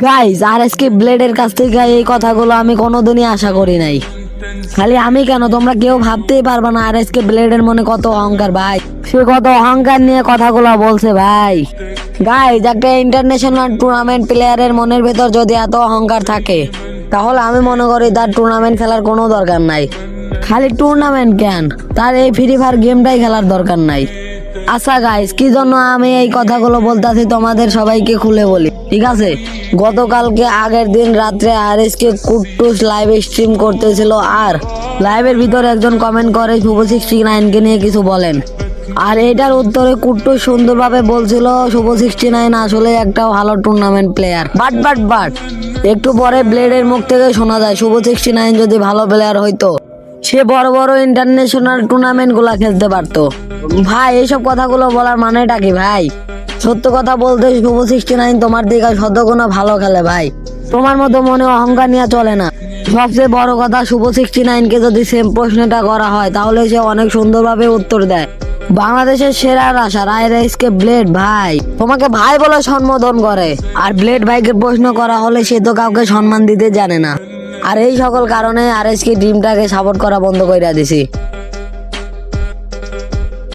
Guys RSK ব্লেডের কাছ থেকে এই কথাগুলো আমি কোনোদিনই আশা করি নাই। খালি আমি কেন, তোমরা কেউ ভাবতেই পারবে না আরএসকে ব্লেডের মনে কত অহংকার ভাই। সে কত অহংকার নিয়ে কথাগুলো বলছে ভাই। গাইস একটা ইন্টারন্যাশনাল টুর্নামেন্ট প্লেয়ারের মনের ভেতর যদি এত অহংকার থাকে, তাহলে আমি মনে করি তার টুর্নামেন্ট খেলার কোনো দরকার নাই। খালি টুর্নামেন্ট কেন, তার এই ফ্রি ফায়ার গেমটাই খেলার দরকার নাই। আচ্ছা গাইস, কি জন্য আমি এই কথাগুলো বলতেছি তোমাদের সবাইকে খুলে বলি, ঠিক আছে? গতকালকে আগের দিন রাত্রে আরএসকে কুট্টুস লাইভ স্ট্রিম করতেছিল, আর লাইভের ভিতরে একজন কমেন্ট করে শুভ69কে নিয়ে কিছু বলেন। আর এটার উত্তরে কুট্টুস সুন্দরভাবে বলছিল শুভ69 আসলে একটা ভালো টুর্নামেন্ট প্লেয়ার। বাট একটু পরে ব্লেডের মুখ থেকে শোনা যায় শুভ69 যদি ভালো প্লেয়ার হইতো সে বড় বড় ইন্টারন্যাশনাল টুর্নামেন্ট গুলা খেলতে পারতো। ভাই এইসব কথাগুলো বলার মানেটা কি ভাই? সত্য কথা বলতে শুভ69 তোমার দিকে শতগুণ ভালো খেলে ভাই। তোমার মতো মনে অহংকার নিয়ে চলে না। সবচেয়ে বড় কথা, শুভ69কে যদি সেম প্রশ্নটা করা হয় তাহলে সে অনেক সুন্দরভাবে উত্তর দেয়। বাংলাদেশের সেরা রাশার আরএসকে ব্লেড ভাই তোমাকে ভাই বলে সম্বোধন করে, আর ব্লেড ভাইকে প্রশ্ন করা হলে সে তো কাউকে সম্মান দিতে জানে না। আর এই সকল কারণে আরএসকে টিমটাকে সাপোর্ট করা বন্ধ করে দিছি।